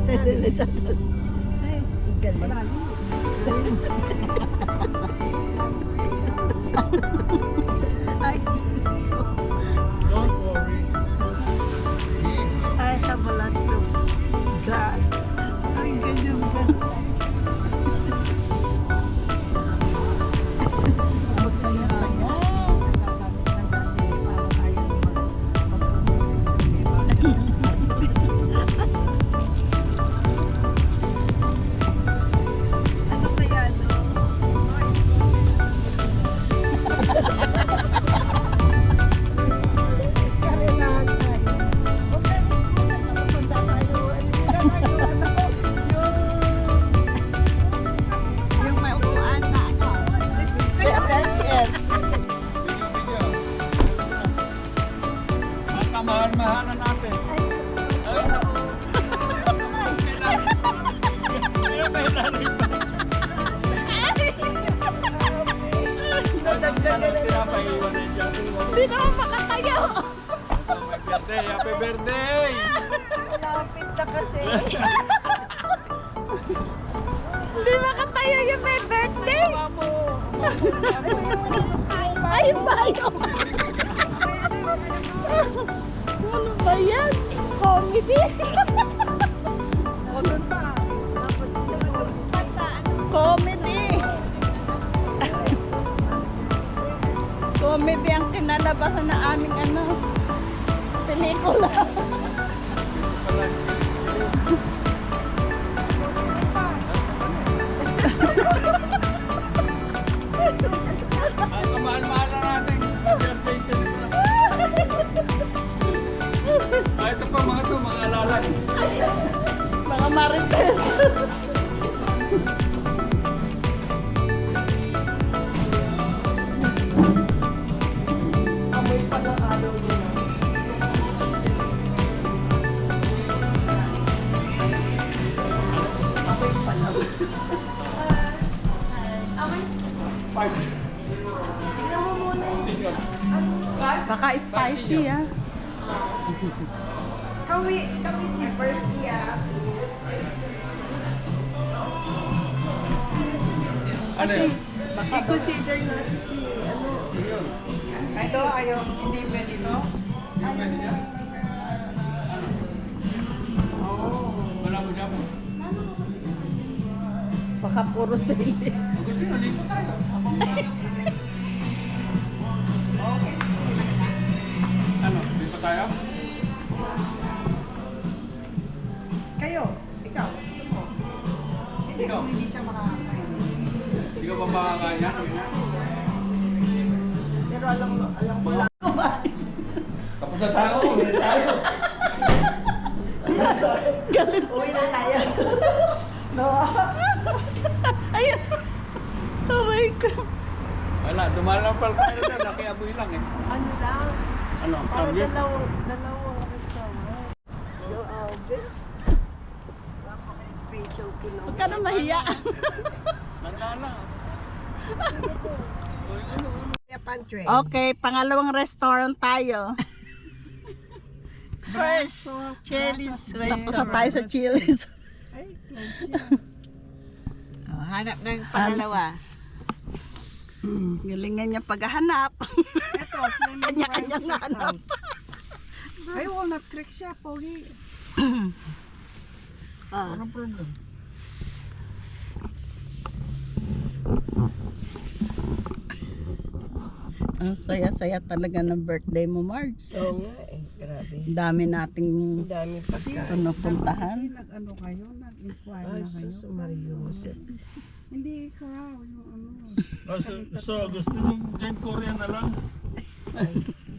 Ay, galing. Ay, sus ko. Don't worry. I have a lot of gas. Ay, ganyan ba? Masaya-saya. Ano kaya, no? Karelahan tayo. Okay, punta tayo. Yung may upuan na ano. Yes. Ang kamahal-mahalan natin. Hindi naman makatayo. Happy birthday! Malapit na kasi. Hindi makatayo yung may birthday. Ay, bayo. Ano ba yan? Comedy? Comedy. Comedy ang kinalabasan na aming ano, pelikula. Ang kamahal-mahalan natin. Birthday ito pa mga alalan. Mga marites. Amoy pa ng araw nila. Amoy pa lang. Five. Tingnan mo muna yung Single. baka spicy ah. Kami si first year. Ano yun? I-consider natin si ano. Ito ayaw, hindi pwede ito. Hindi pwede niya? Ano? Wala mo dyan. Baka puro sili. Kung gusto nyo, lipo tayo. Ano? Lipo tayo? Kayo, ikaw. gusto mo? Hindi Ikaw. kung hindi siya makakain. Hindi ka pa makakaya? Pero alam mo lang. Tapos na tayo. Ulit tayo. Galit. Uwi na tayo. No. Ayun. Oh my God. Wala, dumalampal tayo na. Nakiaboy lang eh. Ano lang? Ano? Para Tablet? dalawang restaurant. Yung Alvin. Napaka-special kilo. Huwag ka na mahiya. Nandala. Pantry. Okay, pangalawang restaurant tayo. First, Chili's restaurant. Tapos na tayo sa Chili's. Ay, close yan. Hanap ng pangalawa. Galingan niya paghahanap. Ito, Kanya-kanyang hanap. Ay, walnut creek siya, pogi. Anong problem? Ang saya-saya talaga ng birthday mo, Marge. Oo nga eh, grabe. Ang dami nating Ang daming pagkain. pinupuntahan. Nag-ano kayo? Nag-inquire Ay, na kayo? sus, Marius. Hindi ikaw, yung ano. So, gusto nyo dyan Korea na lang?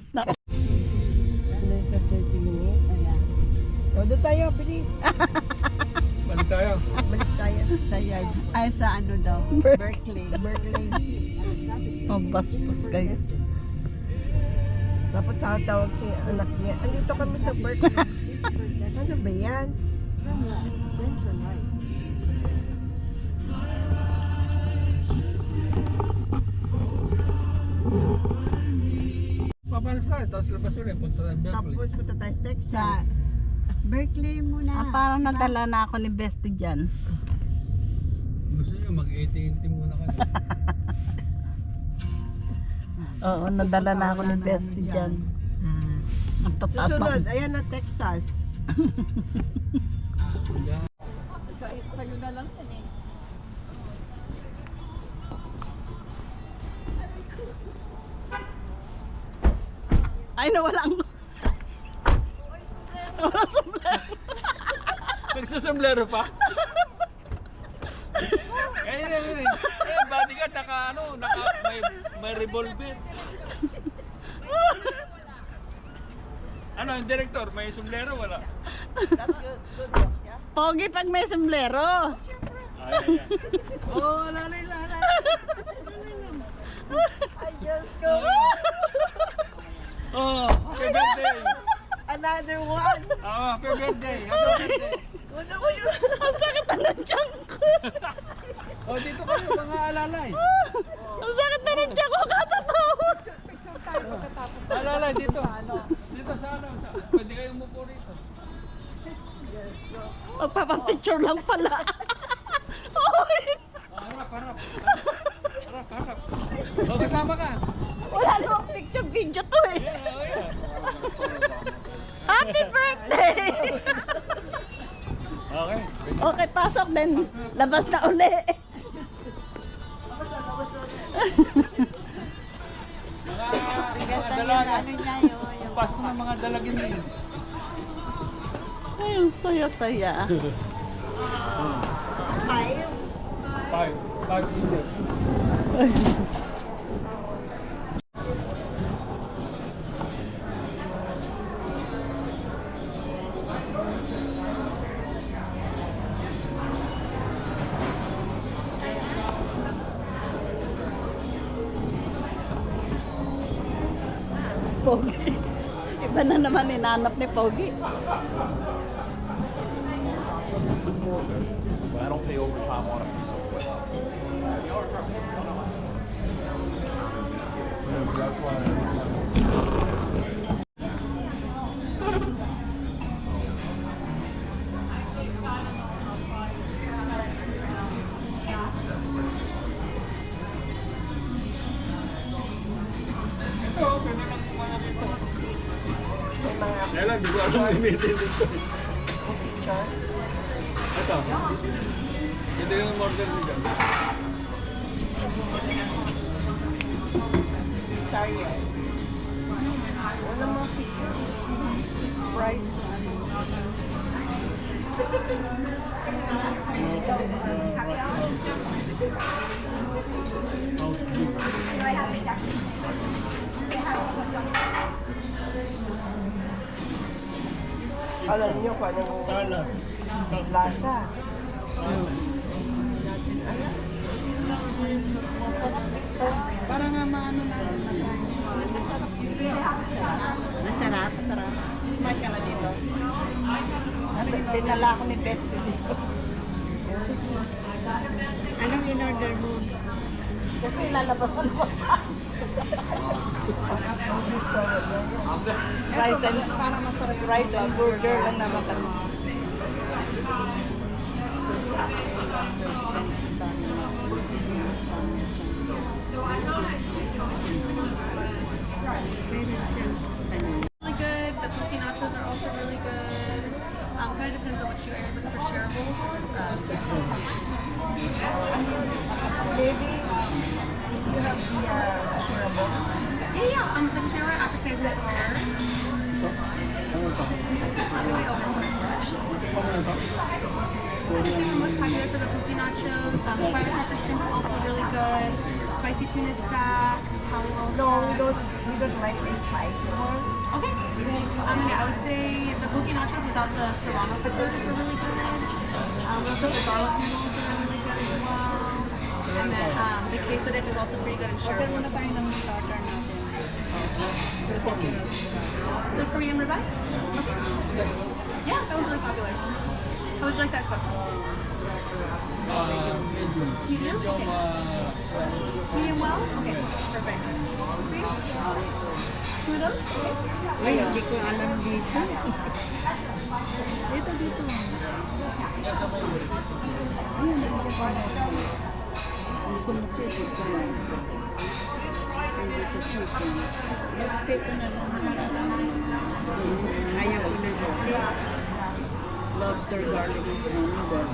Less than 30 minutes. Ayan. O, doon tayo, bilis. Balik tayo. Balik tayo. Sa yard. Ay, sa ano daw? Berkeley. Berkeley. Oh, bastos kayo. Tapos tawag si anak niya. Andito kami sa Berkeley. Ano ba yan? Papalis tayo, tapos labas ulit. Punta tayo Berkeley. Tapos punta tayo sa Sa Texas. Berkeley muna. Parang nadala na ako ni Bestie dyan. Gusto nyo mag-AT&T muna kayo. Oo, nadala na ako ni Bestie dyan. Ang tataas Susunod, na. ayan na Texas. Sa'yo na lang yan eh. Ay, nawalang. Nagsasamblero pa? Bodyguard, may revolver. Ano, yung director, may sombrero, wala? That's good. Good luck, yeah? Pogi pag may sombrero. Ay. Oh, lalay. I just go. Oh, happy birthday. Another one. Happy birthday. Happy birthday. Una ko yun. Ang sakit na ng tiyan ko. Oh, dito kayo, mga alalay. Ang sakit na ng tiyan ko, katatawa. Picture tayo pagkatapos. Alalay, dito. Dito sa ano, pwede kayo umupo rito. Magpapapicture lang pala. Oy! Harap. O, kasama ka. Wala namang picture video to eh. Yeah. Happy birthday! Okay. Okay, pasok din. Labas na uli. Ganda yung ano niya yung Pasok ng mga dalagin na yun. Ay, ang saya-saya. Five inches. Pogi. Iba na naman hinanap ni Pogi. But I don't pay overtime on a piece of wood. That's why Ito, pwede lang kumana dito. Kaya lang, di ko alam limited dito. Picture. Ito. Ito yung order nila. Chariot. Wala mga picture. Price. Alam niyo kung anong Sala. lasa. Para nga maano na. Masarap. Masarap. Mark ka na dito. Dinala ako ni Bestie dito. Anong in-order mo? Kasi lalabasan ko. Rice and, para masarap rice and burger lang naman kami. Really good. The poke nachos are also really good. Kind of depends on what you are looking for, shareables or just Maybe you have the shareable. yeah. So share appetizers are. The most popular for the poke nachos. Firecracker shrimp is also really good. Spicy tuna stack. No, we don't like the spicy one. Okay. I would say the poke nachos without the serrano peppers are really good. Also the garlic noodles are really good as well. And then the queso dip is also pretty good and shareable. Order muna tayo ng starter natin. The Korean ribeye? Okay. Yeah, that one's really popular. How would you like that cooked? Medium. Medium? Okay. Medium well? Okay, perfect. 2 two of those? Ay, hindi ko alam dito. Dito, dito. Gusto mo seafood sa lang. Hindi sa chicken. Nag-steak ka na lang. Ayaw ko ng steak. Lobster garlic noodle.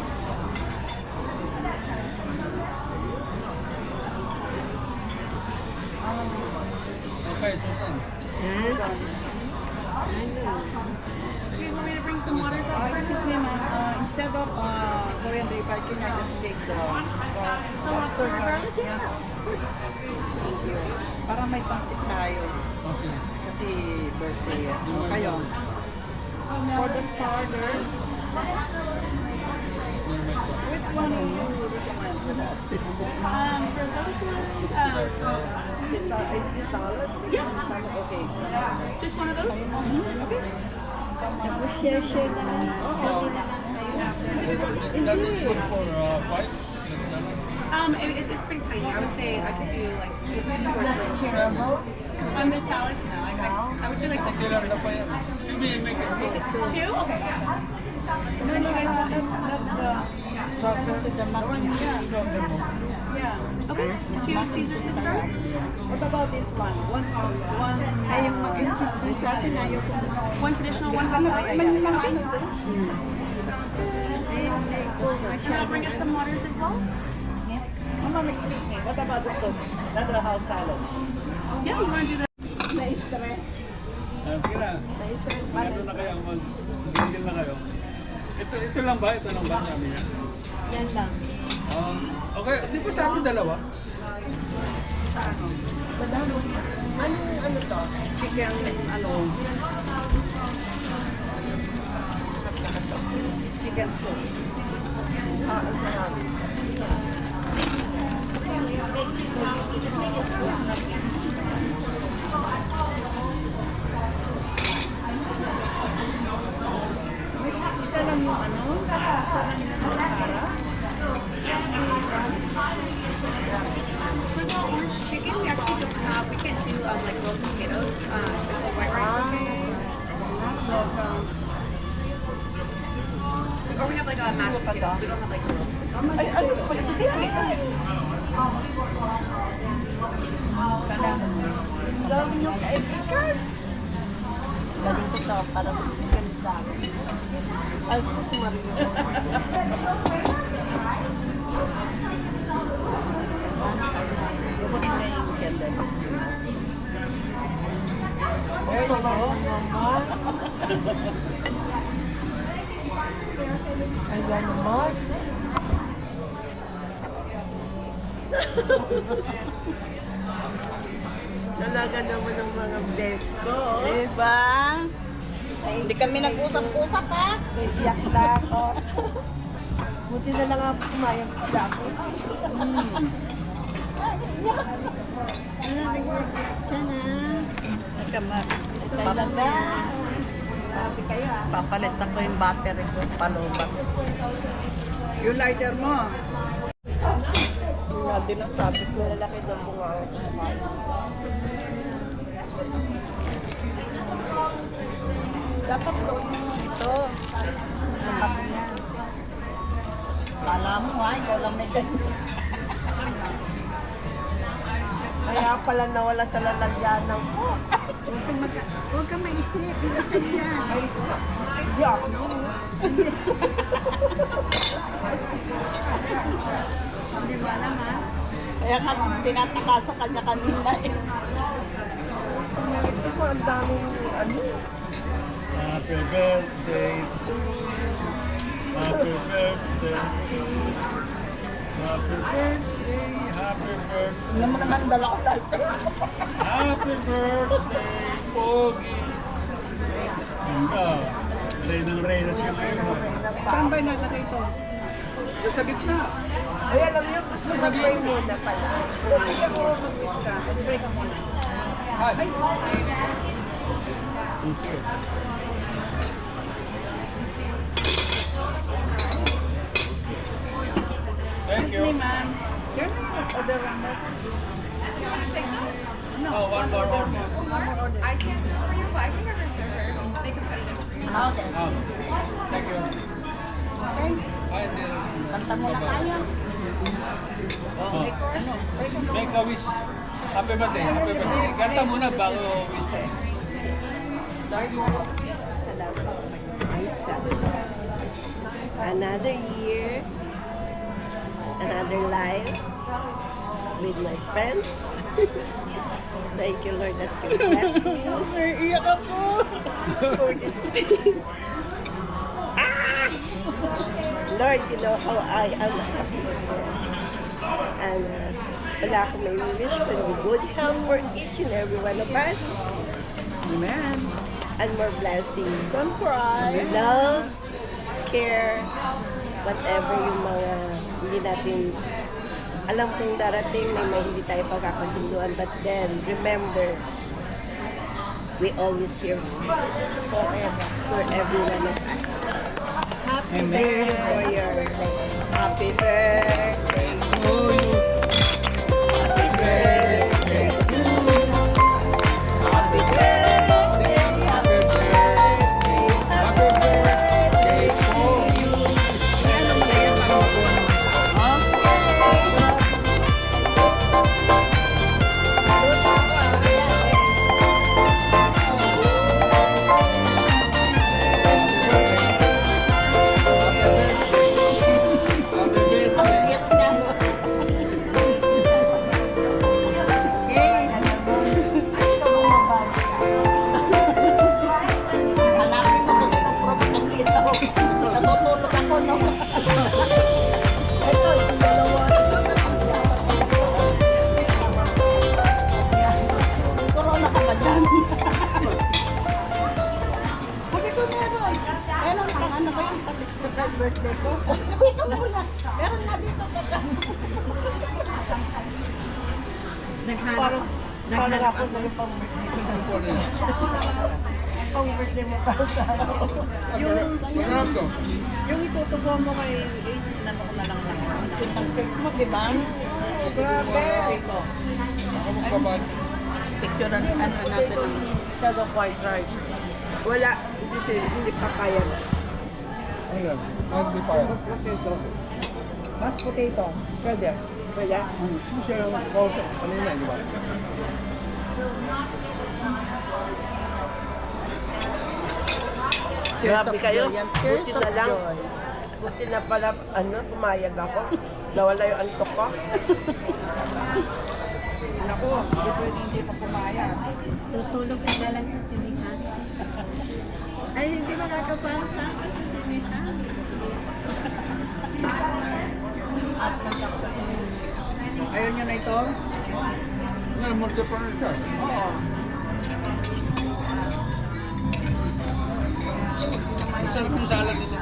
Okay, Susan. Ano? Do you want me to bring some waters out? Excuse me, ma'am. Instead of coriander, if I can I just take the The lobster garlic? Yeah. Thank you. Para may pansit tayo. Oh, sige. Kasi birthday. Ano kayo? For the starter, which one will you recommend for that? For those ones, Is this salad? Yeah. Salad? Okay. just one of those? Okay. Tapos share-share na lang. Pwede na lang kayo. That is good for five. It's pretty tiny. I would say I could do like 2 or 3. The salads, no. I would say like the Kailan na pa yan? Maybe make it two. 2? Okay. And then you guys Not the starter with the mac and cheese. Yeah. okay? 2 Caesar to start? What about this one? One. Ay, yung mag and cheese din sa atin, ayaw ko. 1 traditional, 1 pasta. Ay, hindi ko And I'll bring us some waters as well. Ma'am, excuse me. What about the soup? That's the house salad. Yeah, you want to do the Sige na. Ano na kayo? Mag-gigil na kayo. Ito lang ba? Ito lang ba? Sabi niya. Yan lang. Okay, di ba sa atin dalawa? Ano to? Chicken, ano? Chicken soup. Isa lang yung ano? Isa lang yung Sara? For the orange chicken, we actually don't have, we can't do like grilled potatoes. Is the white rice okay? Or we have like a mashed potatoes. We don't have like grilled. Ay, ano pa It's okay. Okay, so Ang dami yung kaibigan. Galing ko sa para chicken sa akin. Ay, sus Mario. Kukunin na yung candle. There you go. Ayan naman. Talaga naman ng mga best ko. Diba? Hindi kami nag-usap-usap ha. Iyak na ako. Buti na lang ako kumayang pala ako. Sana. Talaga. Sabi kayo ha. Papalit ako yung battery ko. Palubat. Yung lighter mo. Yung din ang sabi ko. Lalaki daw bunga ako kumain. Dapat gawin mo ito. Dapat yan. Kala mo ha, ikaw lang may ganyan. Kaya pala nawala sa lalagyanan ko. Huwag ka maisip. Bilisan yan. Yeah. Hindi mo alam ha. Kaya ka tinataka sa kanya kanina eh. Ito po ang daming ano. Happy birthday. Happy birthday. Happy birthday. Happy birthday. Hindi mo naman dala ko dahil Happy birthday, Pogi. Ganda. Reyna siya ngayon. Saan ba nalagay ito? Sa gitna. Ay, alam niyo, mag-pray muna pala. Sige ako, mag-wish ka. Mag-pray ka muna. Hi. Sige. Thank Excuse me, you. ma'am. Can I order one more? do you want to take that? Oh, one more order. I can't do it for you, but I think I can serve her. They can put it in for you. Okay. Thank you. Okay. Bye, dear. Kanta muna tayo. Oh. Make a wish. Happy birthday. Happy birthday. Kanta muna bago wish. Another year, another life with my friends. Thank you, Lord, that you blessed me Iyak ako. for this day. Ah! Lord, you know how I am happy. And wala akong may wish for good health for each and every one of us. Amen. And more blessings. Don't cry. Love, care, whatever yung mga hindi natin alam kung darating may hindi tayo pagkakasunduan. But then, remember, we always here forever for everyone of us. Happy birthday for your happy birthday to you. Happy birthday to you. Happy birthday, happy birthday, happy birthday to you. Ano ba yan? Hanapin mo kasi ng product ang liit ako. Natutulog ako, no? Ito, yung dalawa. Corona ka ba dyan? Sabi ko meron. Meron pang ano ba yung pa-65 birthday ko? Ito muna. Meron nga dito ka dyan. Parang ako na yung pang-birthday ko. Pang-birthday mo para sa Yung itutubo mo kay Ace, inano ko na lang lang. Kitang cake mo, di ba? Grabe. Picture ano natin ng Instead of white rice. Wala. Hindi pa kaya. Ayun. Hindi pa yan. Mashed potato. Pwede. Pwede? Siya yung kausap kanina, di ba? Grabe kayo. Tears Buti of na lang. joy. Buti na pala, pumayag ako. Nawala yung antok ko. Naku, hindi pwede hindi pa pumaya. Tutulog ka na lang sa sinihan. Ay, hindi makakapasok sa sinihan. Ayaw nyo na ito? Ngayon, multi-partner siya. Oo. Masarap yung salad nito.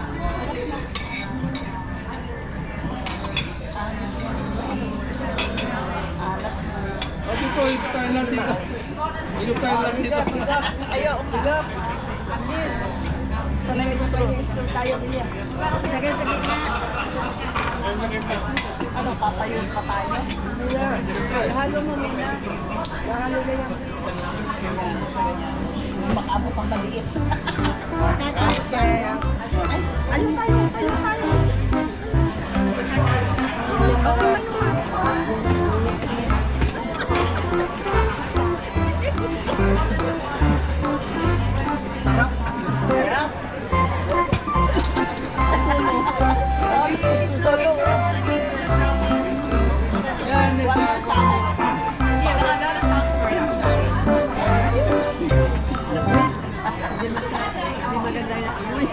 Oh, dito, ikot tayo lang dito. Ikot tayo lang dito. Ayaw, umigap. Sanay ko tayo niya. Sige, sige ka. Ano, papayun pa tayo? Halo mo muna. Halo na yan. Makabot ang maliit. Ano tayo? Yan, ito. Yeah, but I got a sauce for it outside. Hindi maganda yung amoy.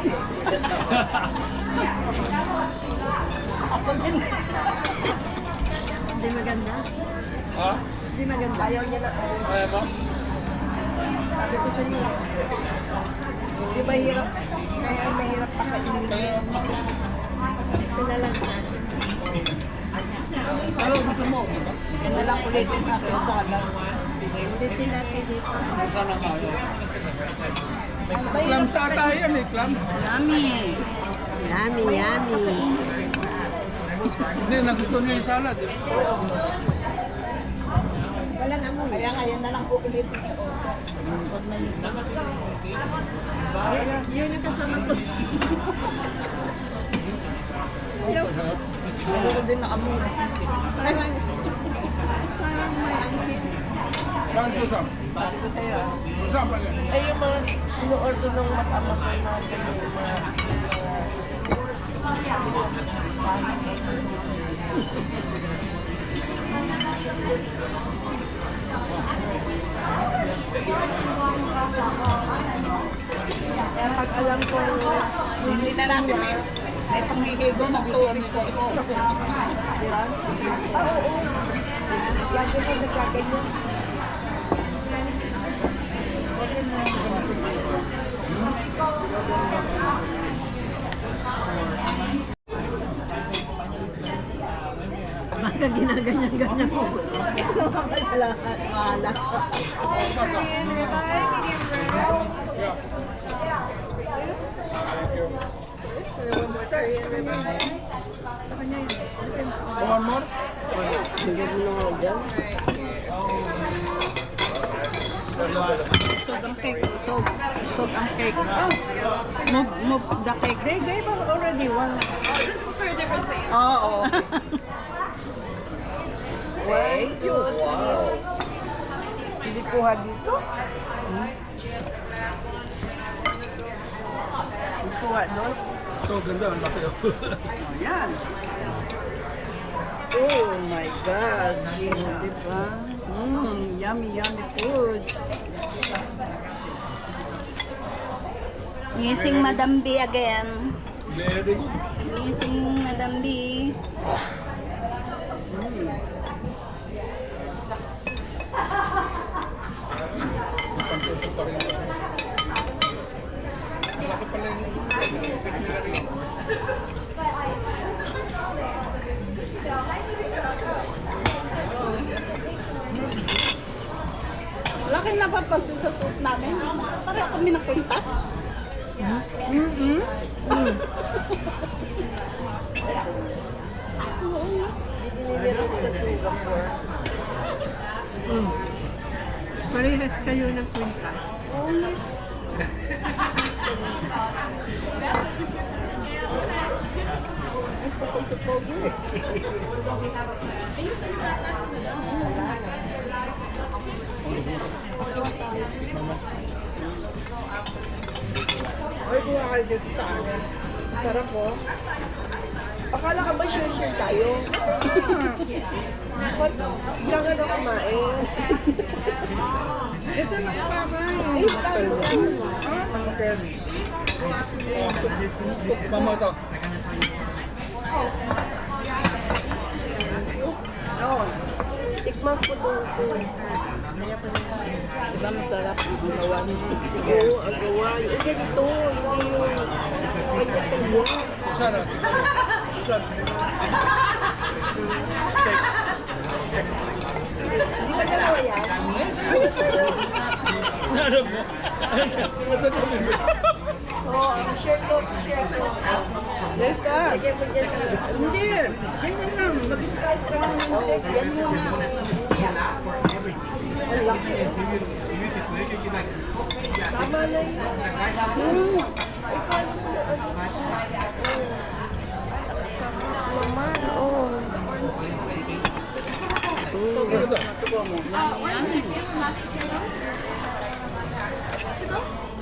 Hindi maganda. Ha? Hindi maganda. Ayaw niya na. Ayaw mo? Sabi ko sa inyo. Di ba hirap? Kaya mahirap pa kainin. Kaya, Ito na lang sa ano gusto mo? Diba? Yan na lang ulitin natin sa kanal. ulitin natin dito. Sana kaya. Clams ata yan eh, clams. Yummy. Yummy, yummy. Hindi, nagustuhan niyo yung salad eh. Walang amoy. Kaya nga, yan na lang po ulit. Huwag na yun. Yun yung kasama ko. Meron din na amoy. Parang may angkin. Bakit susam? Susam pa yan. Ay, yung mga ino-order ng matama ko na yung mga kaya pag alam ko Hindi na natin may panghihigo ng tuwing ko. lagi ko nagkaganyan. Baka ginaganyan-ganyan mo. Salamat. Mahala. One more? Hindi mo na nga dyan. Sog ang cake. Sog ang cake. Oh, move the cake. They gave us already one. Oo. Thank you. Wow. Hindi kuha dito? Hindi kuha doon? So, ganda. Ang laki oh. Yan. Oh my gosh. Diba? Yummy, yummy food. Missing Madam B again. Very good. Missing Madam B. Pang-suso pa rin. Laki pala yung stick nila rin. Laki na papansin sa soup namin. Para kami nakuntas. Dinilirat sa Singapore. Parehas kayo ng kwenta. Ay, kuha kayo dito sa akin. Sarap po. Akala ka ba share tayo? Ba't diyan ka na kumain? Gusto na kumain. Ay, tayo. Mama ito. Oo. Tikman ko doon. Diba masarap ang gawa nito? Oo, agawa. Yung ganito. Hindi yung ganito. Susan. Susan. Steak. Hindi ba dalawa yan? Alam mo? Masarap mo. Oo, share to. Yes, sir. Lagyan mo dyan sa... Hindi. Ganyan lang. Mag-slice ka lang ng steak. Yan muna. Ang laki. Tama na yun. Naman, oh.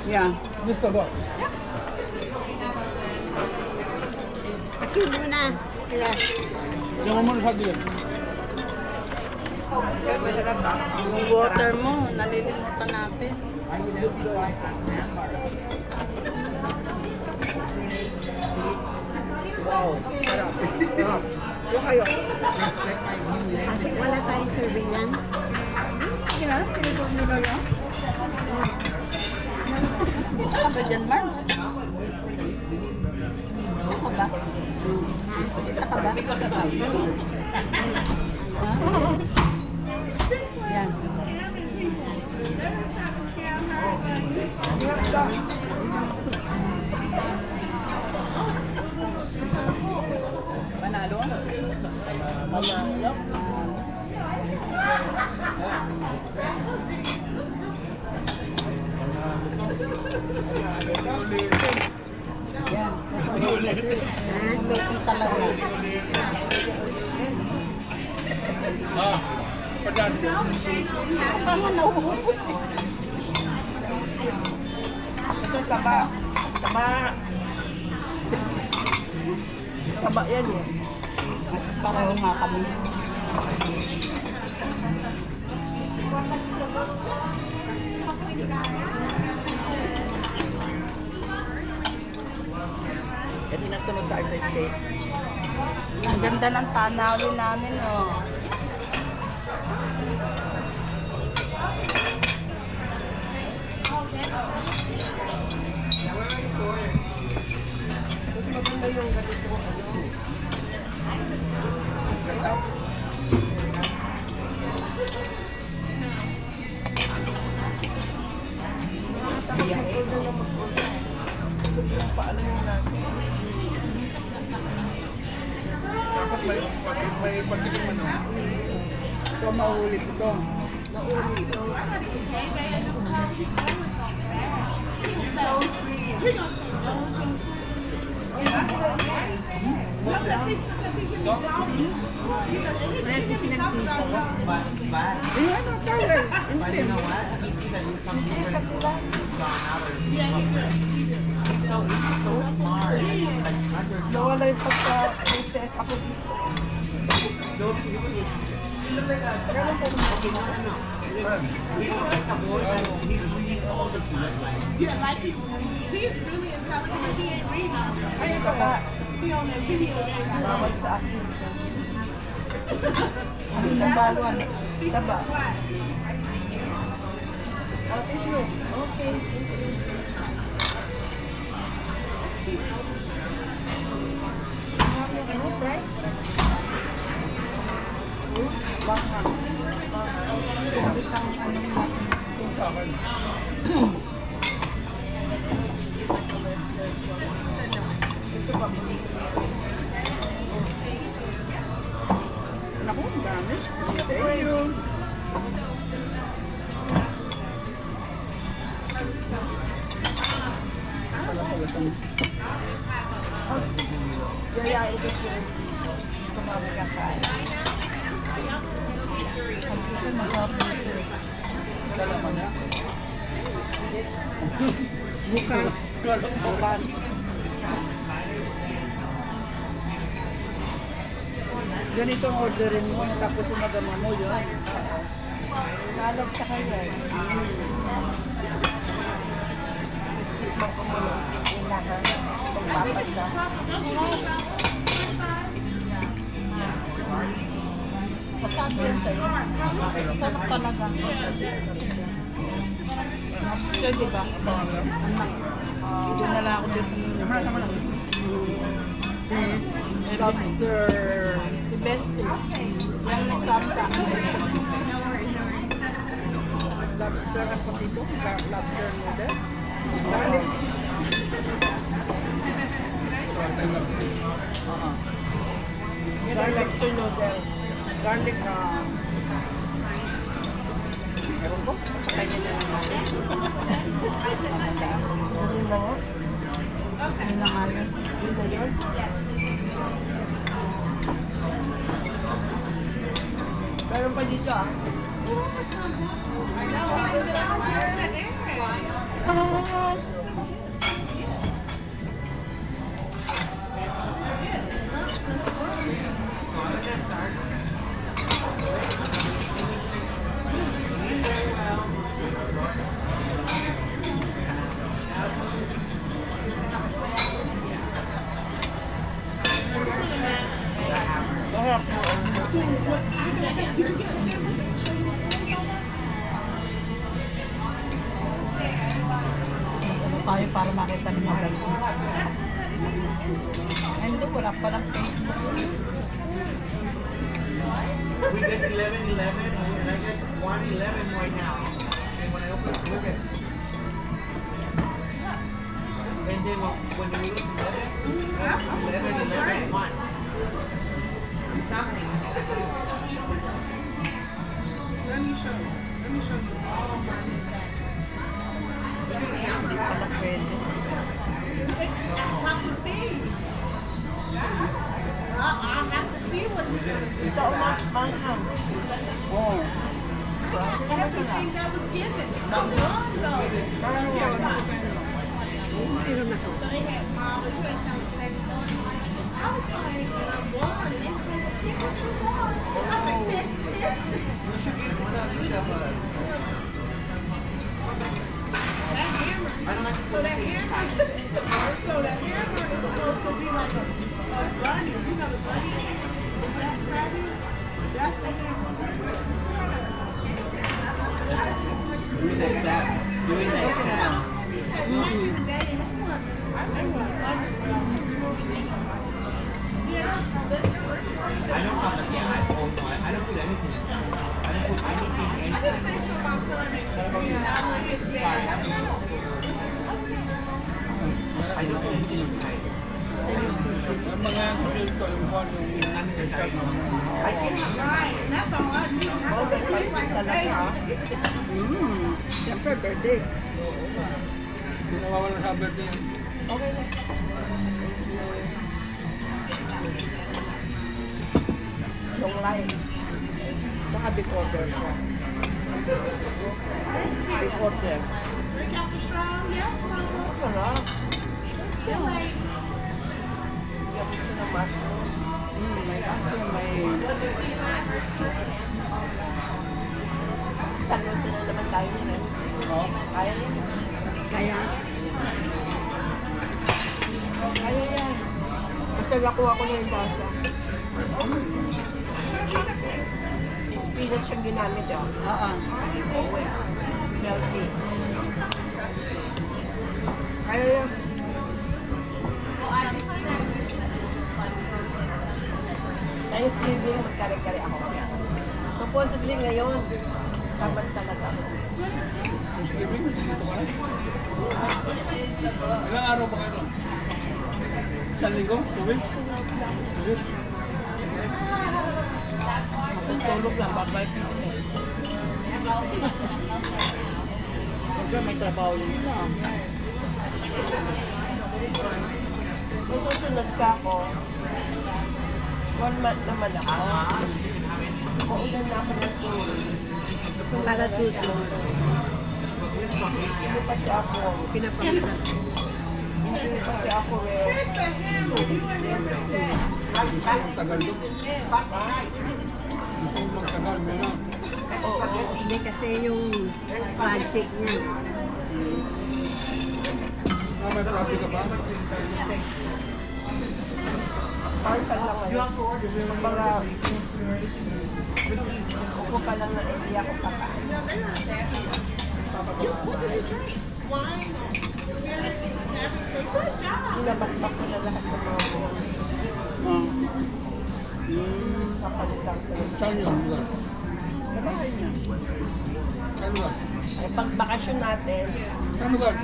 Yeah. Gusto ba? Akin muna. Kaya. Diyan mo muna sa gilid. Yung water mo, nalilimutan natin. Wow. Sarap. Yung kayo. Wala tayong serving yan. Sige na, tinutulog nyo na yan. Kita ka ba dyan, Marge? Kita ka ba? Kita ka ba? Ha? Yan. Panalo? Panalo? pa dyan. Parang nauubos. Ito taba. Taba. Taba yan eh. Pareho nga kami. Kasi nasunod tayo sa state. Ang ganda ng tanawin namin, oh. Maganda yung ganito. Paano yung natin? Dapat may pagtikim ano. So, maulit ito. Maulit ito. Ito silang tito. Eh, ano tayo? Nawala yung pagka-process ako dito. Ay, ito ka. Bawal sa akin. Ano yung balon? Taba. Oh, tissue. Okay. Ano price? Baka. Naku, ang dami. Thank you. Yaya, ito siya. Tumawag ka kain. Ito masarap dito. Dalaman na. Bukas. Bukas. Ganito ang orderin mo, tapos umagama mo yun. Nalog sa kanya. Tikman ko mo yung inahan. Pagpapagda. Pagkabi yun sa'yo. Sarap talaga. Siya, di ba? Anak. Dinala ako dito. Lobster. The best thing. Yan nagsabi sa akin. Lobster ang posito. Lobster noodle. Garlic. Garlic noodle. Garlic ewan ko, sa kanya na naman. Ano ba mo? Ano na nga yun? Yun ba yun? Meron pa dito ah. Ano tayo para makita ng maganda? Ay, hindi, wala palang Facebook. We get 11, and I get 111 right now. And when I open it, look at it. And then when you look at 11, 1. It's happening. Let me show you. Oh, my. Hindi pala pwede. I have to see. Ito ang manghang. Oh. Everything that was given. Not long ago. Meron ako. So they had marbles, you had some sex toys. I was like, one. And they was like, "Yeah, what you want?" I'm like, this. That hammer. So that hammer is supposed to be like a bunny. You know the bunny? The Jack Rabbit? That's the hammer. Doing like that. Doing like that. Back in the day, I remember I don't have like, yeah, I don't put anything in there. I don't put anything. I just make sure my son is I don't put anything inside. Ang mga ito yung phone yung nandito mo. right. That's all I do. Siyempre, birthday. Pinawawala sa birthday yan. Long line. Tsaka big order siya. Big order. Drink out the strong. Yes, mama. Sarap. Chill late. Yung ito naman. May aso, may... Saluto na naman tayo nila. Kaya yan. Kaya, Kaya yan. Basta nakuha ko na yung basa. Spinach ang ginamit ah. Healthy. Kaya yan. Thanksgiving, magkare-kare ako. Supposedly ngayon, dapat talaga ako. Thanksgiving, dito ka na. Ilang araw ba kayo? Isang linggo? 2 weeks? Tulog lang, babalik na ulit. siyempre may trabaho yung isa. Kung susunod ka ako, 1 month naman ako. Maulan na ako ng tulog. Para susunod. Hindi pati ako. Pinapakita. Hindi pati ako rest. Ang tagal doon. Gusto mo magtagal mo na. Hindi kasi yung magic niya. May traffic ka ba? Partal lang ngayon. Para upo ka lang na hindi ako kakain. Sinabakbak ko na lahat ng mga buwan. Kapalitan ko yun. Saan yung lugar? Sa bahay niya. Saan lugar? Ay, pag bakasyon natin, Saan lugar?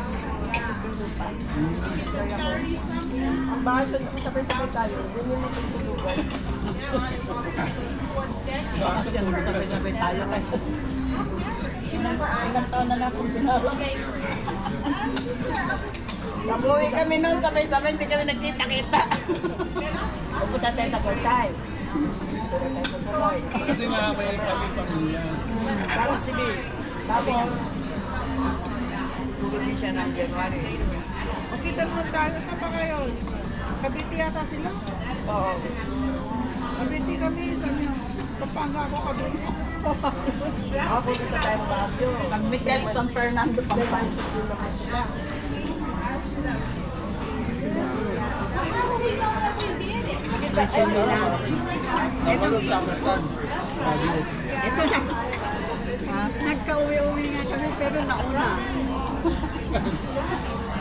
ang bakasyon ko sabay-sabay tayo, yun yung matutulugan. Kasi ang sabi-sabi tayo kasi. Ilang taon na lang kung ginawa. Nabuhi kami noon, sabay-sabay, hindi kami nagkita-kita. Pupunta tayo sa Garsay. Pupunta tayo sa Tuloy. Kasi nga may kami pamilya. Tapos sige, tapos, Hindi siya ng January. Kita mo tayo sa pa kayo. Kabiti yata sila. oo. Kabiti kami. Sabi, Pampanga ako kabiti. Ako pupunta tayo ng Baguio. Mag-meet kayo sa San Fernando pa pa. Presyo nila. Nabalot sa Amerikan. Ito na. Nagka-uwi-uwi nga kami pero nauna.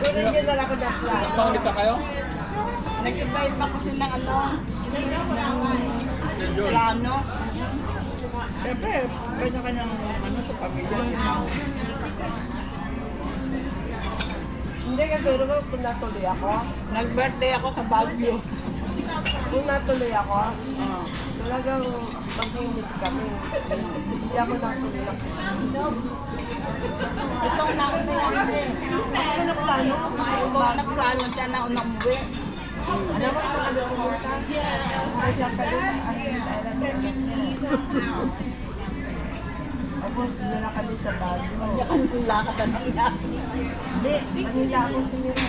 Doon yun na lang ako na flash. Saan kita kayo? Nag-invite pa kasi ng ano, Del John. plano. Siyempre, kanya-kanyang ano sa pamilya. Hindi ka pero kung natuloy ako, Nag-birthday ako sa Baguio. kung natuloy ako, Oh. talagang mag-init kami. Hindi ako natuloy ako. Itong nauna yan eh. Ano nagplano? Nagplano siya na unang uwi. Tapos, nila kami sa bago. Kanya kami lakad ang hina. Hindi, Manila ako sumira.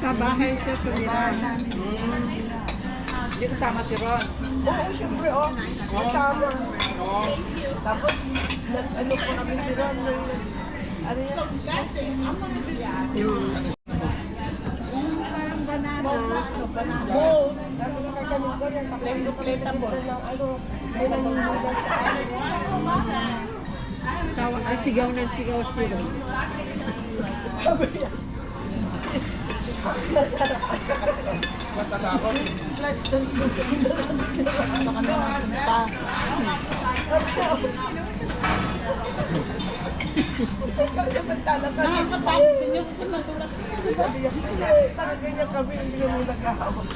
Sa bahay siya tumira. Hindi kasama si Ron. Oo, syempre, oh. Kasama. Tapos, ano po kami si Ron. Ano yan? Oo. Tapos nakakanin ko yan. Pakleta mo. May nangingilan sa akin. Ay, sigaw ng sigaw si Ron. Matakakot. Nakakatakot din yung sumasulak. Parang ganyan kami, hindi kami nagkahawak.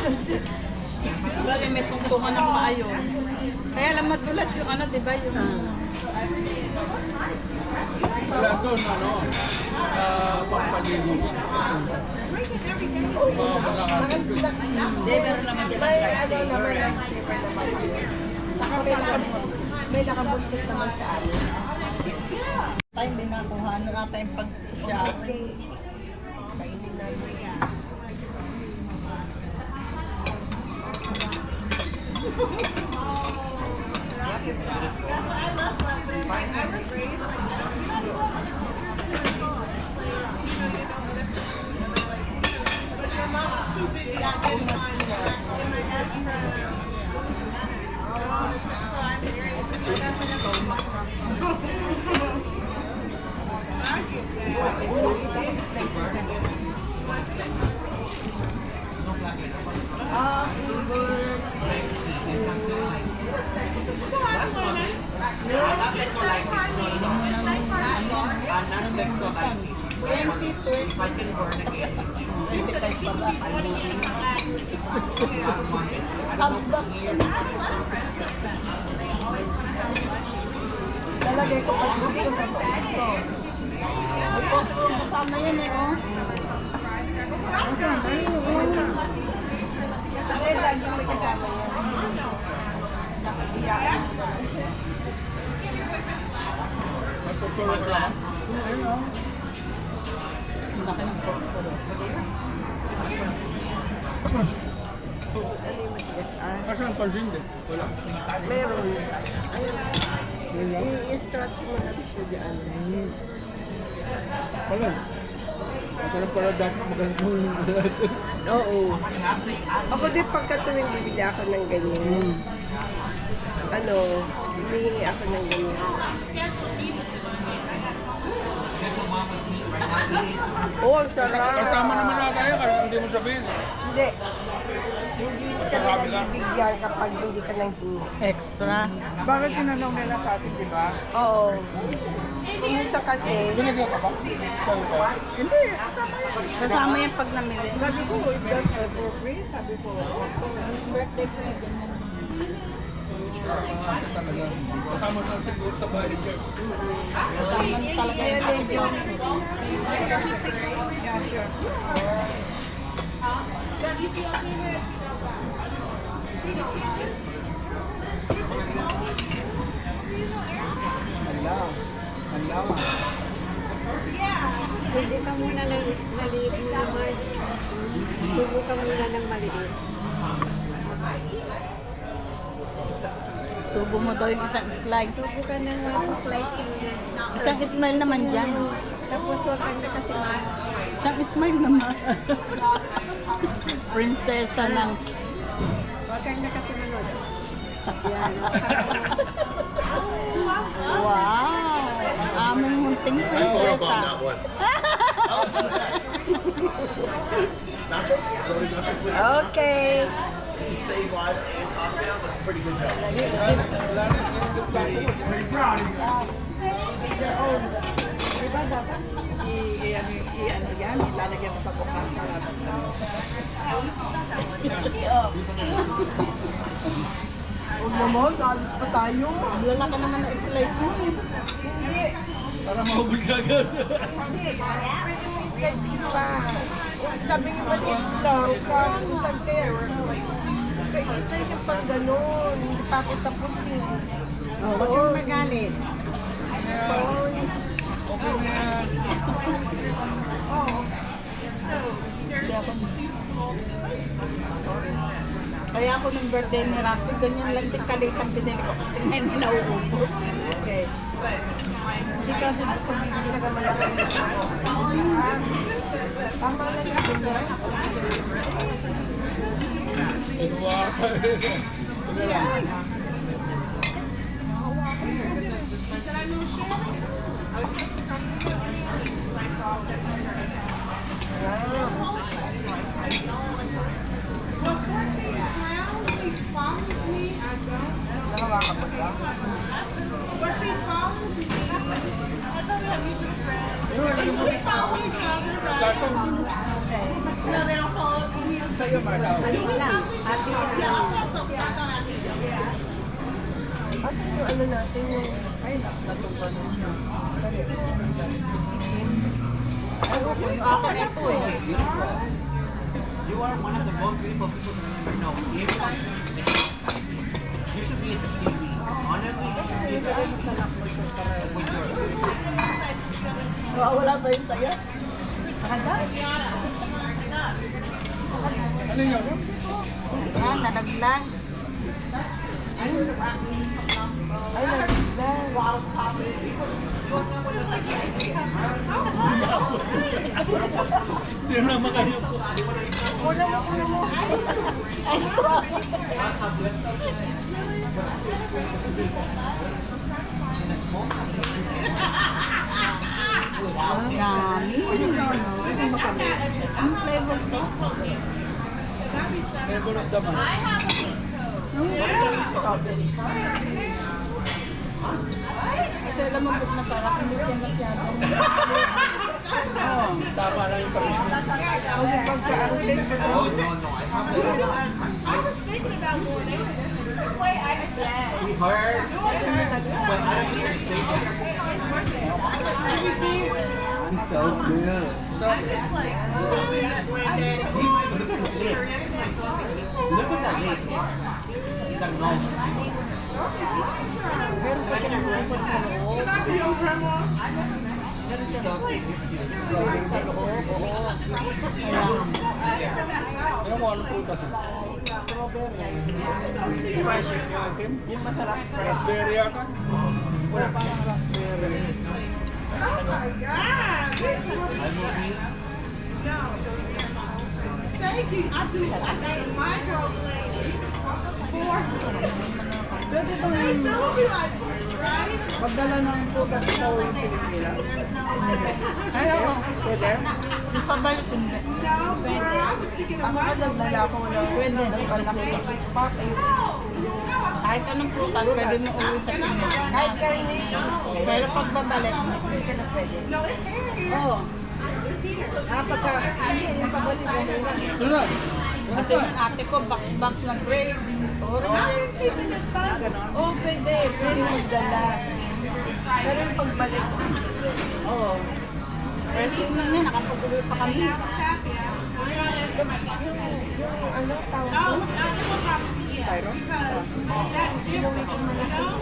Bali, may tungtungan ng maayo. Kaya lang madulas yung ano, di ba? Yung... Wala doon, ano, pagpaligo. Mga pagkakasin ko. Hindi, meron naman sila. May nakabuntot naman sa amin. Time din nakuha na tayong pag-social. Kainin namin yan. But your mama's too busy identifying Talagay ko pag gusto ko ito. Kasama yan eh, oh. Talagay lagi may kasama yan. Nakakiyakan. Matutulog ka naman. Laki ng posporo. Kasi ang pansin din. Wala. Meron. I-stretch mo lang siya dyan. Wala. Masarap pala dati magandang Oo. Ako din pagka tuwing bibili ako ng ganyan. Ano, humihingi ako ng ganyan. Oo, ang sarap. Kasama naman na tayo kasi hindi mo sabihin. Hindi. Hindi ka na bibigyan kapag hindi ka nang hingi. Extra. Bakit tinanong nila sa atin, di ba? Oo. Minsan kasi, Binigyan ka ba? Sa'yo ba? Hindi. Kasama yan pag namili. Sabi ko, is that for free? Sabi ko, birthday present. Talaga. Kasama na siguro sa bahay niya. Talaga yun yung yeah, sure. Manlawa. Subo ka muna ng maliit na Marge. Subo ka muna ng maliit. Subo mo daw yung isang slice. Subo ka ng one slice muna. Isang smile naman dyan. Tapos huwag kang nakasiman. Isang smile naman. Prinsesa ng... Huwag kang nakasimanod. Wow! Ang aming munting prinsesa. Okay. Save lives and cocktail. That's a pretty good job. Diba dapat i-ano yan, ilalagyan mo sa bukang kalatas na. Huwag naman, alis pa tayo. Wala ka naman na slice mo. Hindi. Para maubos ka agad. Hindi. Pwede mo i-slice pa. Sabi niyo maliit lang, saan kaya? Kay Isla yung pang ganun, hindi pa ako tapos eh. Oh, huwag kang magalit. Okay na yan. Kaya ako nung birthday ni Rasto, ganyan lang din kalitang binili ko. Kasi ngayon na nauubos. Okay. Hindi kasi hindi na malaki. Tama na yung ako. Dalawa. Ito lang. Well, 14 pounds, she follows me, I don't. But she follows me. I thought we had mutual friends. We follow each other, right? No, they don't follow me. Maliit lang. Happy lang. Yeah, I'm also, I thought I did. At yung ano natin yung... Ay, natungkol na siya. Ako na ito eh. You are one of the most beautiful people to ever know. You should be at the TV. Honestly, you should be at the Wala ba yung saya? Ano yun? Yan, nalaglag. Ay, nagiglan. Hindi na makayo po. Yummy. Ang flavor ko. Flavor of the month. Kasi alam mo pag masarap, hindi siya masyado. Oo. Tama lang yung paris niya. Oh, no, no. I was thinking about going there. Wait, I said. We heard, but I don't think it's safe. It's so good. Look at that lake. That nose. Meron pa siya ng record sa loob. Meron siya ng record sa loob. Oo. Ano mo, anong prutas yun? Strawberry. Fresh item? Yung masarap fresh. Raspberry yata? Wala parang raspberry. Oh my God! Thank you. I do microblade. Pwede bang They do be like, right? magdala ng putas sa uling Pilipinas? Ay, oo. Pwede? Di pa ba yung hindi? No, girl, I was thinking of Ako ka nagdala ko ng Pwede. malaki spot. Kahit anong prutas, pwede mo uwi sa Pilipinas. Kahit karne. Pero pag babalik, hindi ka na pwede. No, it's here. Oo. Pagka, napabalik mo muna. Sunod! Kasi yung ate ko, box-box na grapes, oranges. Keeping it fun. Oo, pwede. Pwede magdala. Pero yung pagbalik, oo. Pero yun lang yan, nakapatuloy pa kami. Yung ano, tawag ko? Styron? Sinuwi ko na lang yung ano.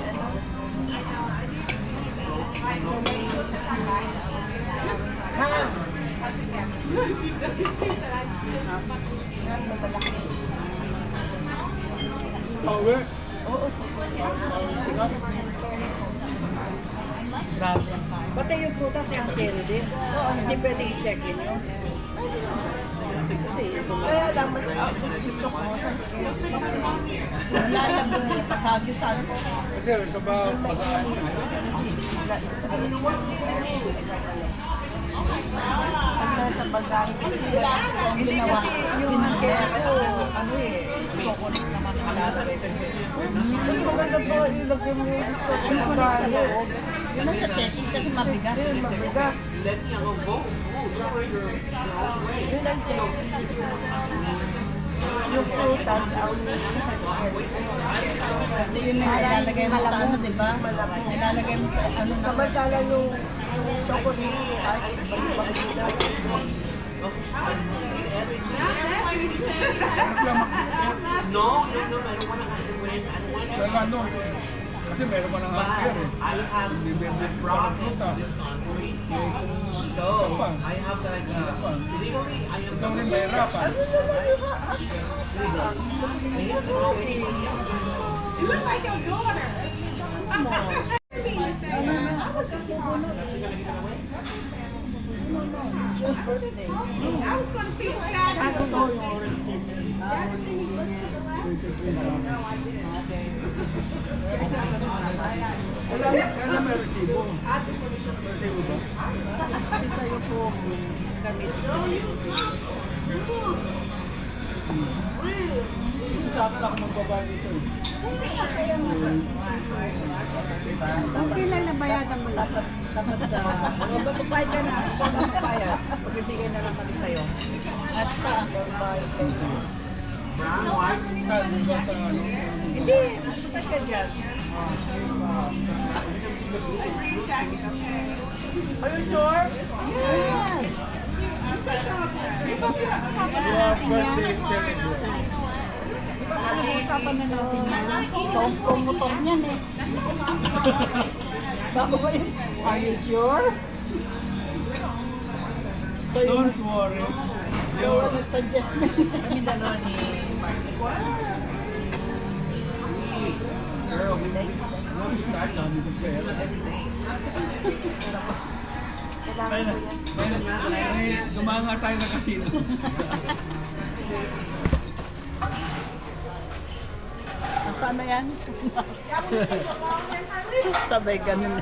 Pauwi! Grabe ang kain. Pati yung prutas yung carry din. Hindi pwede i-check-in yun. Kasi Kaya lang, mas gusto ko. Wala lang yung ipagkagisan ko. Kasi sa ba pagkaan? Pag nasa bagay. Sila ang hindi ginawa. kasi yung carry ko, ano eh, chocolate naman ang lalagay ko. Ang maganda po, ilagay mo yung chocolate sa loob. Yun ang sa checking kasi mabigat. Yun, mabigat. Yun ang check. Yung prutas, ang Kasi yun na nilalagay mo sa ano, di ba? Nilalagay mo sa ano na. samantala yung chocolate, ay, balik-balik na. No, I don't want to. Pero ano, kasi meron pa ng hardware eh. I have Bibigyan pa ng fruta. So, I have like legally, I am Ikaw rin mahirapan. You look like your daughter. I was going to feel sad. I don't know. Kaya may resibo. Resibo ba? Kasi sa'yo po gamit. Sa akin ako magbaba dito eh. Okay lang nabayadan mo dapat sa... Magbabayad ka na. Magbabayad. Pagbibigay na lang kami sa'yo. At sa bayad ka. Saan ba sa ano? Hindi. Punta siya dyan. Are you sure? Yes. Di ba pinag-usapan na Your natin yan? birthday celebrate. Pinag-usapan na natin yan. Ikaw ang promotor niyan eh. Bago ba yun? Are you sure? So yun, Don't worry. yung nag-suggest na kami dalawa ni girl, we make Dami ko pera. kailangan ko yan. Dumanga tayo na casino. Saan na yan? Sabay ganun.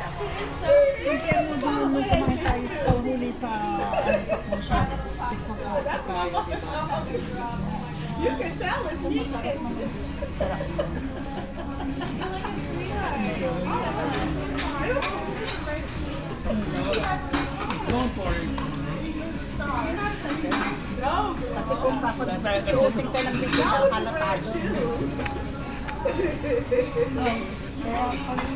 Kaya mo doon mo kumain tayo huli sa konsya. You can tell it's vegan. Don't worry. Kasi kung bakit suotin ka ng bigyan ng kalatado.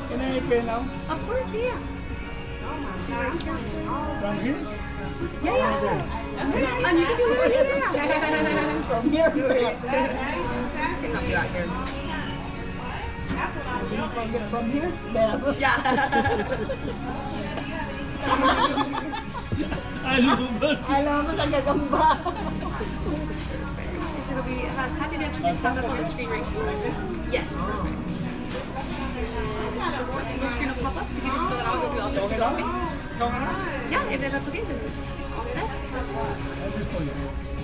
Can I pay now? Of course, yes. From here? And you can do it right now. From here, from here, Yeah. Ano ba? alam mo sa gagamba. It'll be, it has happy next just pop up on the screen right here. Yes, perfect. The screen will pop up. You can just fill it out. It'll be all set. Okay lang? Ikaw ka na? Yeah, if that's okay, then all set. I'll just call you.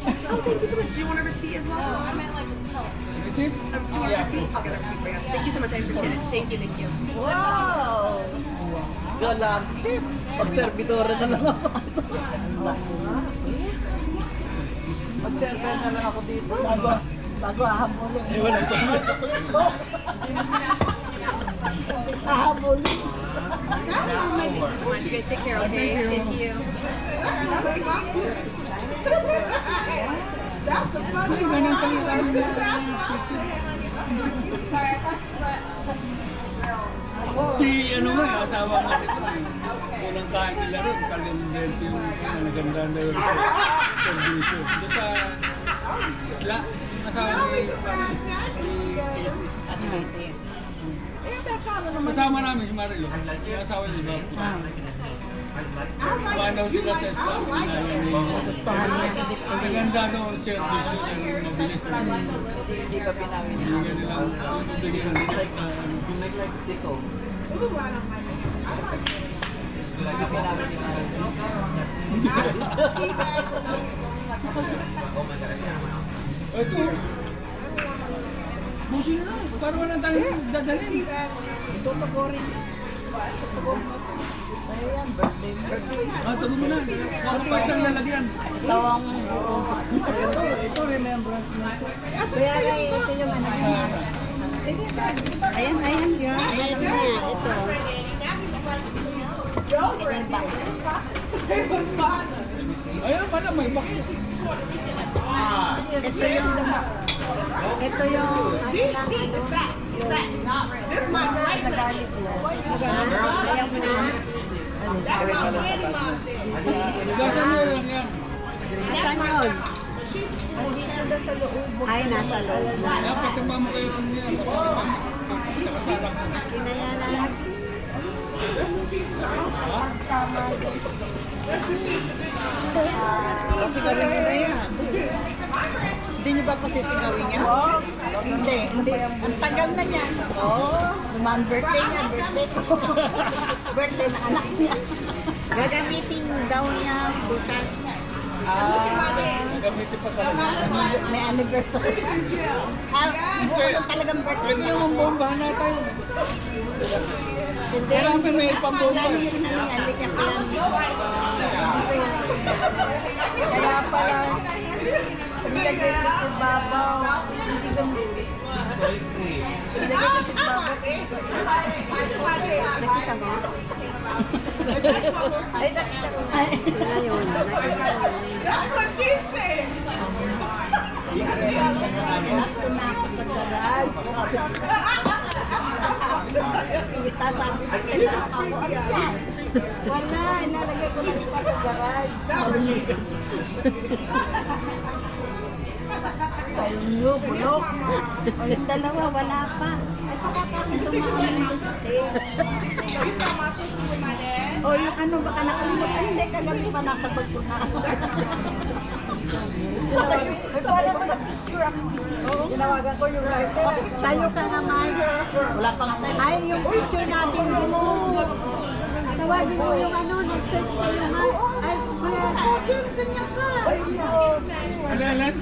Oh, thank you so much. Do you want a receipt as well? I meant like Receipt? do you want a receipt? I'll get a receipt for you. Thank you so much. I appreciate it. Thank you, thank you. Wow! Galante. Pag-servidora na lang ako. Pag-server na lang ako dito. Bago ahamulin. Eh, wala ito. Ahamulin. Thank you so much. You guys take care, okay? Thank you. That's the funny one. Si ano nga, asawa nga nito. Unang kain nila rin, kalendent yung naganda na yung servisyo. Doon sa isla, yung asawa ni Casey. Kasi kasi. Kasama namin si Marilo. Yung asawa niya, diba? Panaw sila sa isla. Ang ganda daw ang servisyo yung mabilis. Hindi pa pinawin niya. Bigyan nila, yung bigyan nila sa ano. You make like tickles. Hindi pa pinawin niya. O ito. Busi na lang. Parang wala tayong dadalhin. Ito tagorin. Ano yan? Birthday. Tago mo na. Parang pa isang lalagyan. Tawang ito remembrance mo ito. Kaya ito yung ano yan. Ayan, ayan siya. Ayan naman yan. Ito. Ayun pala, may box. Ito yung Ito yung ano This lang, meat ano, is fat. It's fat. This is my great nagalit na. Ayaw mo na. That's my Granny Mom said. Gasan mo lang yan. Asan yun? Ay, nasa loob na. Kaya pagtamba mo kayo ron niya. Nakasarak mo. Kinaya na. Pasigawin nyo na yan. Hindi nyo ba pasisingawin yan? Hindi. Ang tagal na niya. Naman birthday niya, birthday ko. Birthday na anak niya. Gagamitin daw niya bukas. Gamitin pa talaga. May anniversary. Bukas ang talagang birthday Pwede niya. naman bombahan na tayo. Hindi. Kaya kami may pambomba. Lalo yun na yung alik niya plan. Kaya pala, nilagay ko si Babaw. Hindi ko nilagay ko si Babaw. Nakita mo? Ay, nakita ko. Ay, ngayon, nakita ko. That's what she said. Ito na ako sa garage. Sasabi ko kailangan ako. Ano yan? Wala, ilalagay ko lang pa sa garage. Ayun, bulok. O yung dalawa, wala pa. Ay, pakapapin tumawin ko sa safe. You saw my sister with my dad? O yung ano, baka nakalimutan. Hindi, kagabi pa nasa bag ko na. Wala ko na picture ako. Ginawagan ko yung writer. Tayo ka naman. Wala pa nga tayo. Ay, yung picture natin mo. Tawagin mo yung ano, nag-search sa'yo na. Ay, kuya, Jim, ganyan ka. Alalan?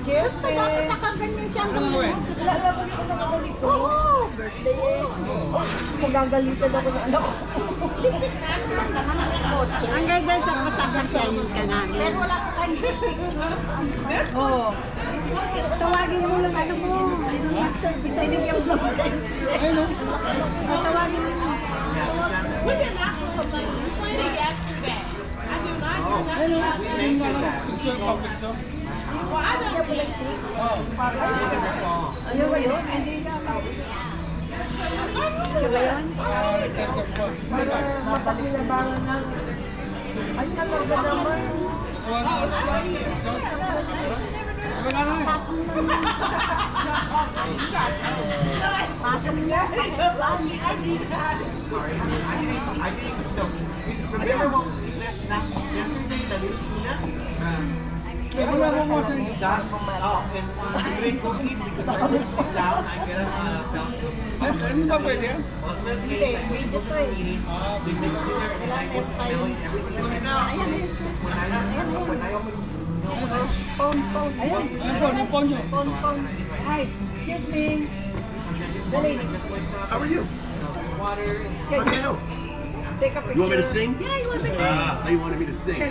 Basta dapat nakaganyan siya. Ano mo eh? Lalabas ko na ako dito. Oo, birthday eh. Magagalitan ako ng anak ko. Ang ganda sa masasakyanin ka namin. Pero wala ka kayo picture. Oo. Tawagin mo lang ano mo. Binigyan mo lang. Ayun o. Tawagin mo. We did not play. We played it yesterday. I do not do that. Ayun o. Ayun nga lang. Picture ko, picture. Well, I don't think Oo. Ayun ba yun? Hindi na. Ayun ba yun? Nagsasap ko. Mapakinabangan na. Ay, talaga naman. Kuha na ano. Picture. Wala na eh. Patong niya. Kaya wala mo mo sa ano ba pwede yan? Hindi, video to eh. Phone. Ayun. Ano po? Ano po nyo? Phone. Hi, excuse me. Dali. How are you? How do you know? Take a picture. You want me to sing? Yeah, you want me to sing. Ah, you wanted me to sing.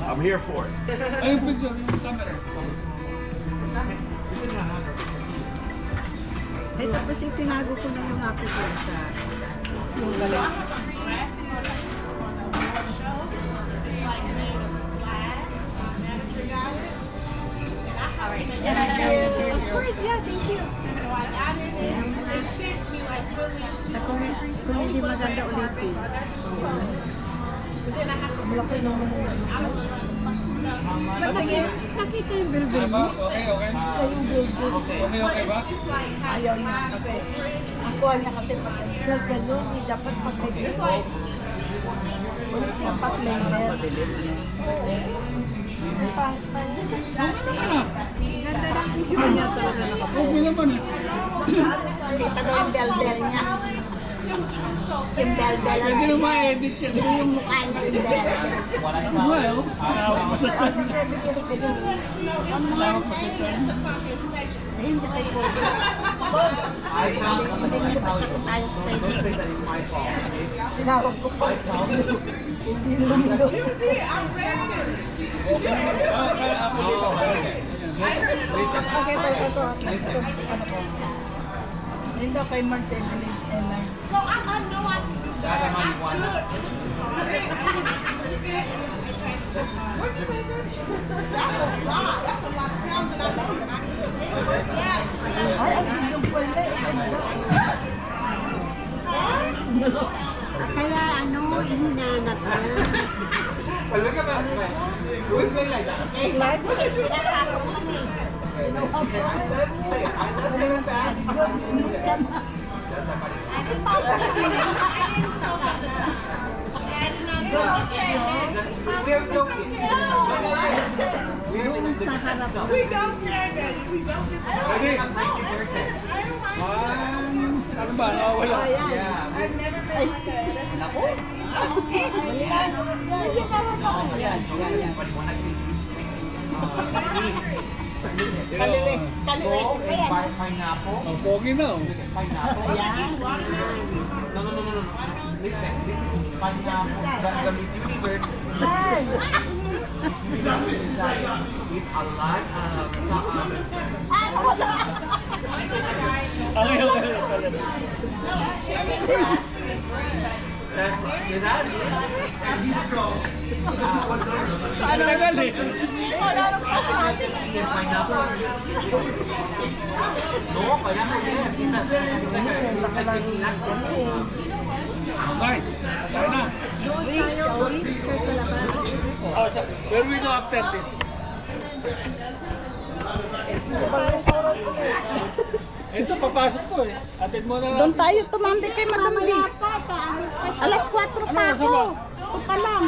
I'm here for it. Ayun picture, yung camera. Eh, tapos itinago ko na yung aking sa yung galing. Of course, yeah, thank you. So I got it and it fits me like really. Na kung hindi maganda ulitin. But then I have to Malaki naman yung nakita yung bilbil Ano mo? ba? Okay, okay. Yung bilbil. Okay ba? Ayaw niya kasi. Ang kuha niya kasi pag gano'n, dapat pag nag-report. Ulit yung pa-blender. Ganda ng tissue niya talaga nakapo. Okay naman eh. Kita daw yung bel-bel niya. Yung bel-bel. Pwede na ma-edit yan. Hindi yung mukha niya yung bel-bel. Well, tawag pa sa chan. Tawag pa sa chan. Ayun, siya kay Kobe. Hindi pa kasi tayo sa tayo. Tinawag ko pa. Hindi lumilo. Okay, ako dito. Okay, ito. Ano po? Hindi daw kay March Emily. So I know I can do that. I should. What'd you say, Chris? That's a lot. That's a lot of pounds, and I know that I can do it. Yeah. We're joking. Doon sa harap. We don't care, Daddy. We don't care. Ready? Ano ba? Wala. I've never been like a... Pineapple. Ang pogi na. Oh. Pineapple. No. Listen. Pineapple. The missing word is a lot of Ang iyong without it. Ano tagal eh? Pineapple. No, pineapple. Yes. It's like a nut. Okay. Tayo na. Oh, so, where we go after this? Ito, papasok to eh. Atid mo na. Doon tayo tumambay kay Madam B. Alas 4 pa Ano, ako. saba? Ito pa lang.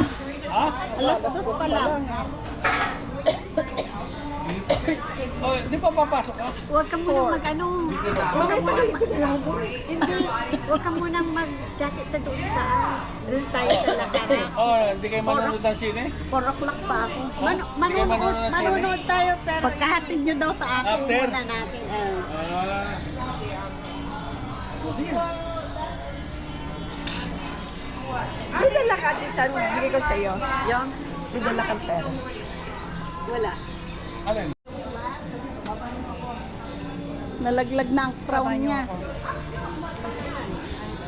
Ha? Alas 2 pa lang. Oh, di pa papasok ka? Huwag ka munang mag-ano. Hindi. Huwag ka munang mag-jacket na doon sa doon tayo sa lakaran. Oh, hindi kayo manonood ng sine? 4 o'clock pa ako. Manonood tayo pero Pagkahatid nyo daw sa akin, After? muna natin. Ah. Sige. May dala ka din sa bigay ko sa'yo. Yung, may dala kang pera. Wala. Alin? Nalaglag na ang crown niya.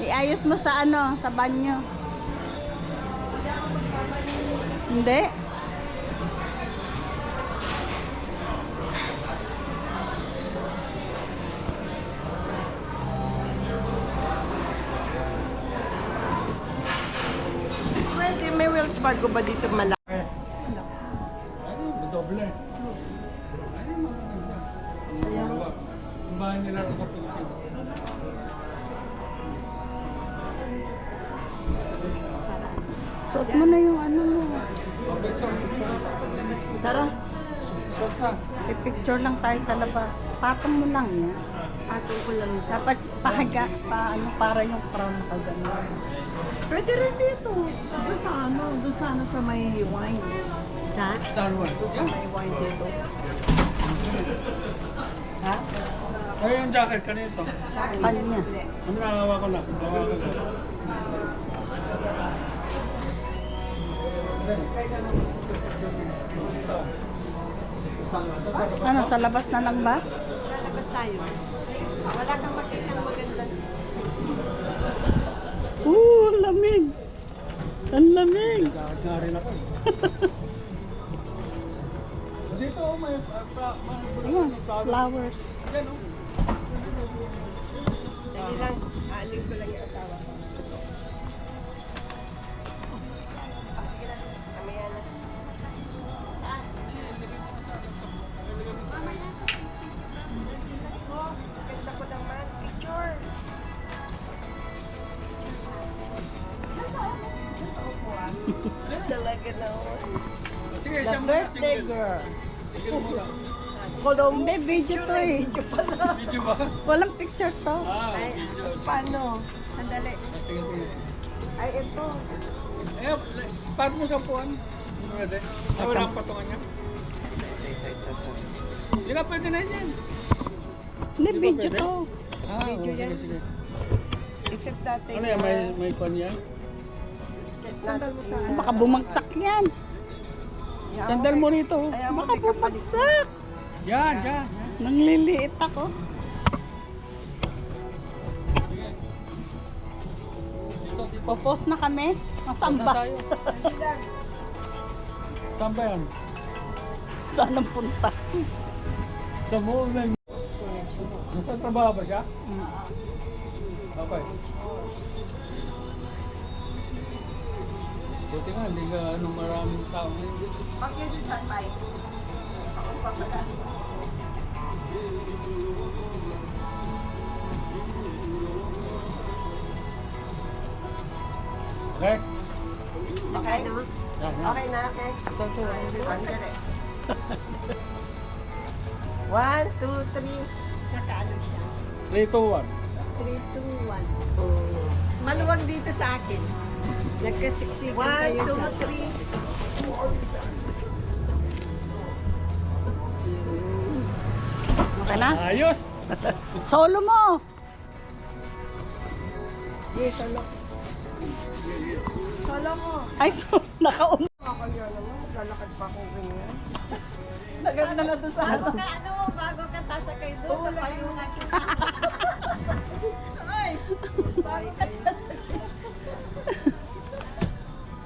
Iayos mo sa ano, sa banyo. Hindi. Pwede, may Wells Fargo ba dito malaki? Ano, doble. Ano, maganda. Ang bahay nila rin sa Pilipinas. Suot mo na yung ano mo. Okay, so, Tara, suot ka. picture lang tayo sa labas. Patong mo lang yan. Patong ko lang. Dapat pahaga, ano, para yung crown nakagano. Pwede rin dito. Doon sa ano, sa may wine. Ha? Saan mo? Yan. May wine dito. Ha? Ay, yung jacket kanito. Kanya. Ano nakawa ko na? Hawakan ko. Ano, sa labas na lang ba? Lalabas tayo. Wala kang makitang maganda. Ang lamig. Ang lamig. Jacket nga rin ako. Dito, may Ayan, flowers. Yan, oh. Dali lang. Aaling ko lang yung asawa ko. Mamaya na. Ganda ko naman. Picture. Talaga naman. Sige, The siya muna. birthday Sige. girl. Sige muna. Hindi, video to eh. Video ba? Walang picture to. Ah, Ay, video. paano? Sandali. Sige, sige. Ay, ito. Eh, paano mo sa puwan? Pwede. Ay, wala ang patungan niya. Hindi na pwede na yan. Hindi, Di ba video pwede? to. Ah, video sige, sige. Except natin. Ano yan, may kon yan? Sandal mo sa Baka bumagsak yan. Sandal mo rito. Ayaw mo, Baka may kapalit. bumagsak. Yan, yan. Nangliliit ako. Dito, dito. Popost na kami. Masaan Saan ba? tayo? Saan ba yan? Saan ang punta? Sa mall na yun. Nasa trabaho ba siya? Okay. Buti nga, hindi ka anong maraming tao ngayon. Bakit yung sunlight? Okay? Okay? Yeah, Okay na, okay? Andale. 1, 2, 3. Nakaano siya. 3, 2, 1. 3, 2, 1. Maluwag dito sa akin. Nagkasiksikan 1, kayo 2, dyan. 3. Okay na? Ayos! Solo mo! Sige, solo. Solo mo. Ay, so, nakaum. Ako yun naman, lalakad pa ako ganyan. Naganda na doon sa Bago ka sasakay doon, napayungan kita. Ay, bago ka sasakay.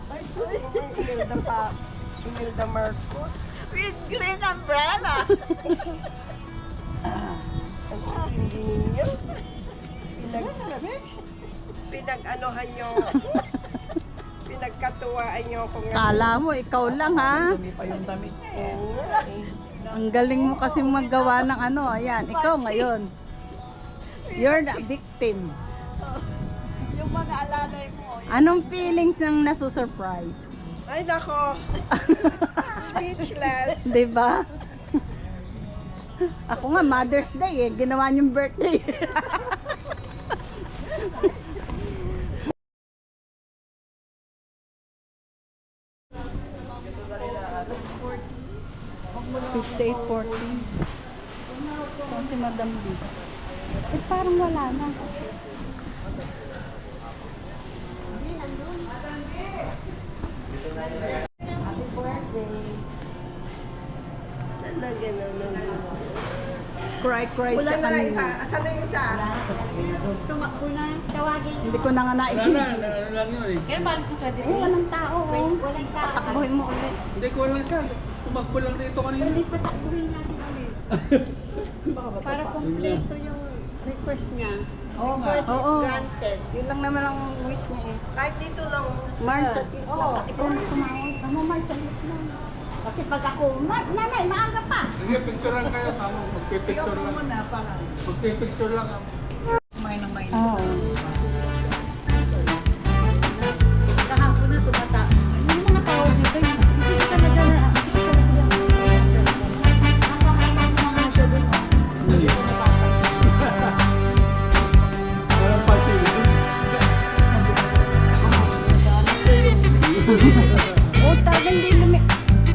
Ay, sorry. Imelda pa. Imelda Marcos. With green umbrella. Ang hindi ninyo. Pinag-anohan nyo. Pinagkatuwaan nyo ako nga. Kala mo, ikaw lang ha. Oo nga eh. Ang galing mo kasi maggawa ng ano. Ayan, ikaw ngayon. You're the victim. Yung mga alalay mo. Anong feelings ng nasusurprise? Ay, nako. Speechless. Diba? Ako nga, Mother's Day eh. Ginawa niyong birthday. $58.14. Saan si Madam B? Eh, parang wala na. Talaga naman. Cry Wala siya na lang isa. kanina. Asan na yung isa? Tumakbo na, tawagin niyo. Hindi ko na nga Wala na, na-video. lang yun eh. Kaya paano siya Eh, walang tao. Walang tao. Takbuhin mo ulit. Hindi ko lang siya. Tumakbo lang dito kanina. Hindi pa takbuhin natin ulit. Para kompleto yung request niya. Oo nga. Request is Oo. granted. Yun lang naman ang wish niya eh. Kahit dito lang. March at Oo, ikaw na tumawag. Ano, March, ang lang. Kasi pag ako, nanay, maaga pa. Sige, picturean kayo. Tama, magpipicture lang. Magpipicture lang. Kumain ng main. Oo. Kahapon na tumata. Yung mga tao dito, hindi ko talaga na. Mga siya doon. Walang facility. Oh, talagang hindi lumi.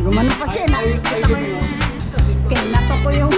Gumano pa siya. Nakikita ko yung... Kaya nato ko yung